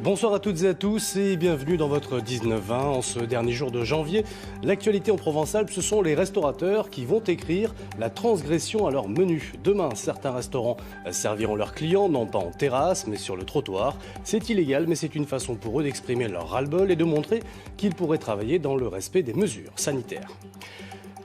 Bonsoir à toutes et à tous et bienvenue dans votre 19-20. En ce dernier jour de janvier, l'actualité en Provence-Alpes, ce sont les restaurateurs qui vont écrire la transgression à leur menu. Demain, certains restaurants serviront leurs clients, non pas en terrasse, mais sur le trottoir. C'est illégal, mais c'est une façon pour eux d'exprimer leur ras-le-bol et de montrer qu'ils pourraient travailler dans le respect des mesures sanitaires.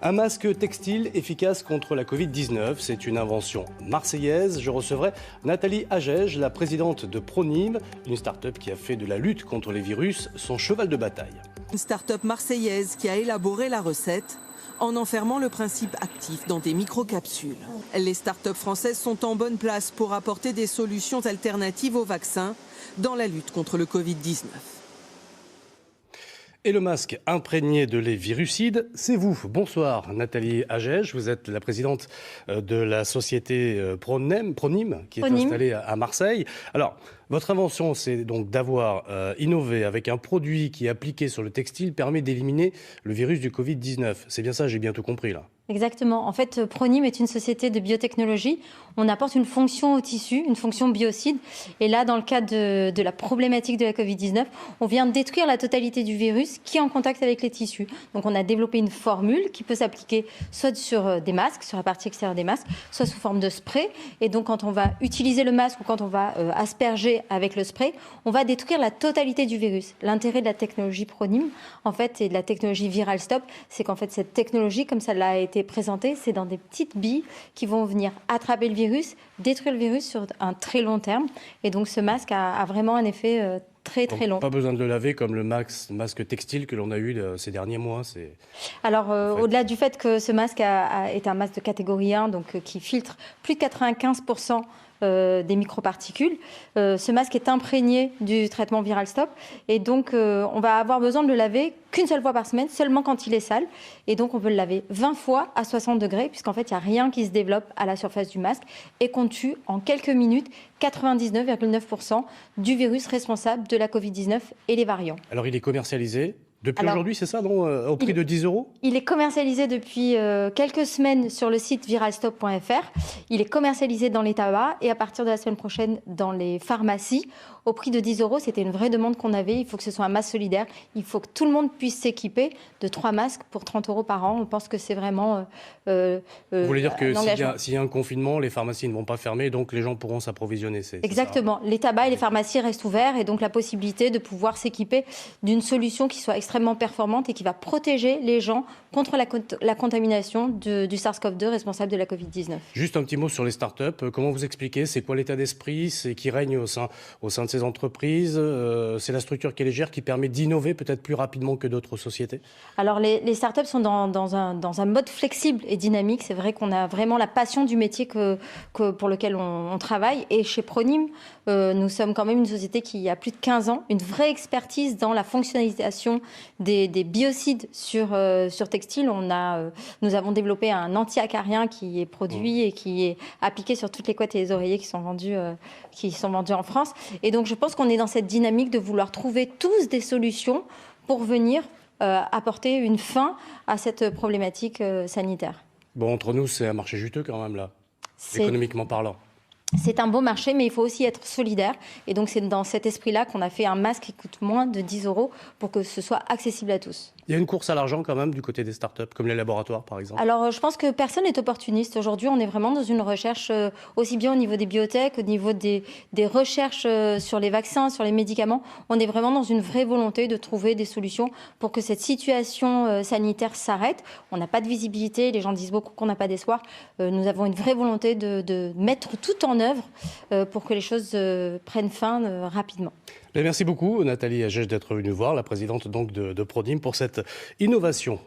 Un masque textile efficace contre la Covid-19, c'est une invention marseillaise. Je recevrai Nathalie Agege, la présidente de Pronime, une start-up qui a fait de la lutte contre les virus son cheval de bataille. Une start-up marseillaise qui a élaboré la recette en enfermant le principe actif dans des microcapsules. Les start-up françaises sont en bonne place pour apporter des solutions alternatives aux vaccins dans la lutte contre le Covid-19. Et le masque imprégné de lait virucide, c'est vous. Bonsoir Nathalie Agege, vous êtes la présidente de la société Pronime qui est installée à Marseille. Alors, votre invention, c'est donc d'avoir innové avec un produit qui, appliqué sur le textile, permet d'éliminer le virus du Covid-19. C'est bien ça, j'ai bien tout compris là. Exactement. En fait, Pronime est une société de biotechnologie. On apporte une fonction au tissu, une fonction biocide. Et là, dans le cadre de la problématique de la Covid-19, on vient détruire la totalité du virus qui est en contact avec les tissus. Donc, on a développé une formule qui peut s'appliquer soit sur des masques, sur la partie extérieure des masques, soit sous forme de spray. Et donc, quand on va utiliser le masque ou quand on va asperger avec le spray, on va détruire la totalité du virus. L'intérêt de la technologie Pronime, en fait, et de la technologie ViralStop, c'est qu'en fait, cette technologie, comme ça l'a été présenté, c'est dans des petites billes qui vont venir attraper le virus, détruire le virus sur un très long terme. Et donc ce masque a vraiment un effet très long. Pas besoin de le laver comme le masque textile que l'on a eu ces derniers mois. Alors au-delà du fait que ce masque est un masque de catégorie 1, donc qui filtre plus de 95% des microparticules. Ce masque est imprégné du traitement ViralStop et donc on va avoir besoin de le laver qu'une seule fois par semaine, seulement quand il est sale. Et donc on peut le laver 20 fois à 60 degrés puisqu'en fait il n'y a rien qui se développe à la surface du masque et qu'on tue en quelques minutes 99,9% du virus responsable de la Covid-19 et les variants. Alors il est commercialisé depuis aujourd'hui, c'est ça, non, au prix de 10 €? Il est commercialisé depuis quelques semaines sur le site viralstop.fr. Il est commercialisé dans les tabacs et à partir de la semaine prochaine dans les pharmacies. Au prix de 10 €, c'était une vraie demande qu'on avait. Il faut que ce soit un masque solidaire. Il faut que tout le monde puisse s'équiper de 3 masques pour 30 € par an. On pense que c'est vraiment Vous voulez dire que s'il y a un confinement, les pharmacies ne vont pas fermer, donc les gens pourront s'approvisionner. Exactement. Les tabacs et les pharmacies restent ouverts et donc la possibilité de pouvoir s'équiper d'une solution qui soit extrêmement performante et qui va protéger les gens contre la contamination du SARS-CoV-2 responsable de la Covid-19. Juste un petit mot sur les startups. Comment vous expliquez? C'est quoi l'état d'esprit qui règne au sein de ces entreprises? C'est la structure qui est légère, qui permet d'innover peut-être plus rapidement que d'autres sociétés? Alors les startups sont dans un mode flexible et dynamique. C'est vrai qu'on a vraiment la passion du métier pour lequel on travaille. Et chez Pronime, nous sommes quand même une société qui a plus de 15 ans, une vraie expertise dans la fonctionnalisation des biocides sur textile. Nous avons développé un anti-acarien qui est produit et qui est appliqué sur toutes les couettes et les oreillers qui sont vendus en France. Et donc je pense qu'on est dans cette dynamique de vouloir trouver tous des solutions pour venir apporter une fin à cette problématique sanitaire. Bon, entre nous, c'est un marché juteux quand même là, économiquement parlant. C'est un beau marché, mais il faut aussi être solidaire. Et donc, c'est dans cet esprit-là qu'on a fait un masque qui coûte moins de 10 € pour que ce soit accessible à tous. Il y a une course à l'argent quand même du côté des startups, comme les laboratoires par exemple. Alors, je pense que personne n'est opportuniste. Aujourd'hui, on est vraiment dans une recherche aussi bien au niveau des biotech, au niveau des recherches sur les vaccins, sur les médicaments. On est vraiment dans une vraie volonté de trouver des solutions pour que cette situation sanitaire s'arrête. On n'a pas de visibilité. Les gens disent beaucoup qu'on n'a pas d'espoir. Nous avons une vraie volonté de mettre tout en œuvre pour que les choses prennent fin rapidement. Merci beaucoup Nathalie Agege d'être venue voir, la présidente donc de Pronime, pour cette innovation.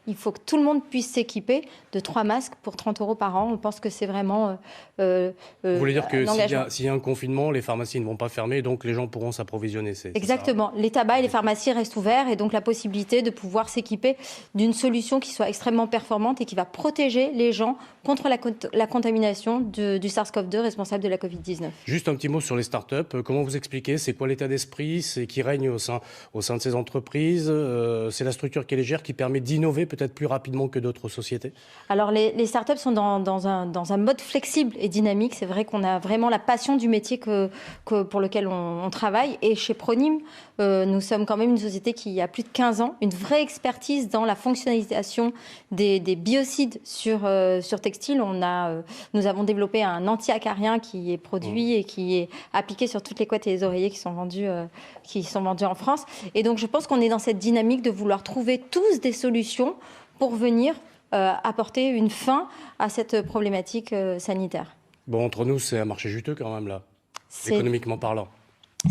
Il faut que tout le monde puisse s'équiper de 3 masques pour 30 € par an. On pense que c'est vraiment Vous voulez dire que s'il y a un confinement, les pharmacies ne vont pas fermer, donc les gens pourront s'approvisionner. Exactement. Les tabacs et les pharmacies restent ouverts et donc la possibilité de pouvoir s'équiper d'une solution qui soit extrêmement performante et qui va protéger les gens contre la contamination du SARS-CoV-2 responsable de la Covid-19. Juste un petit mot sur les startups. Comment vous expliquez? C'est quoi l'état d'esprit qui règne au sein de ces entreprises? C'est la structure qui est légère, qui permet d'innover peut-être plus rapidement que d'autres sociétés? Alors les startups sont dans un mode flexible et dynamique. C'est vrai qu'on a vraiment la passion du métier pour lequel on travaille. Et chez Pronim, nous sommes quand même une société qui a plus de 15 ans, une vraie expertise dans la fonctionnalisation des biocides sur textile. Nous avons développé un anti-acarien qui est produit et qui est appliqué sur toutes les couettes et les oreillers qui sont vendus en France. Et donc je pense qu'on est dans cette dynamique de vouloir trouver tous des solutions pour venir apporter une fin à cette problématique sanitaire. Bon, entre nous, c'est un marché juteux quand même, là, économiquement parlant.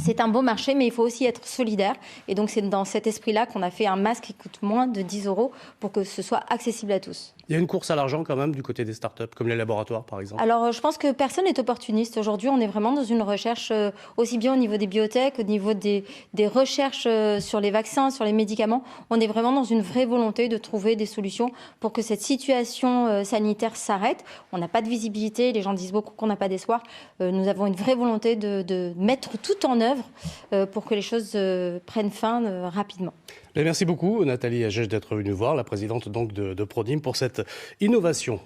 C'est un beau marché, mais il faut aussi être solidaire. Et donc, c'est dans cet esprit-là qu'on a fait un masque qui coûte moins de 10 € pour que ce soit accessible à tous. Il y a une course à l'argent quand même du côté des startups, comme les laboratoires par exemple. Alors, je pense que personne n'est opportuniste. Aujourd'hui, on est vraiment dans une recherche aussi bien au niveau des biotech, au niveau des recherches sur les vaccins, sur les médicaments. On est vraiment dans une vraie volonté de trouver des solutions pour que cette situation sanitaire s'arrête. On n'a pas de visibilité, les gens disent beaucoup qu'on n'a pas d'espoir. Nous avons une vraie volonté de mettre tout en œuvre pour que les choses prennent fin rapidement. Et merci beaucoup Nathalie Agege d'être venue voir, la présidente donc de Pronim, pour cette innovation.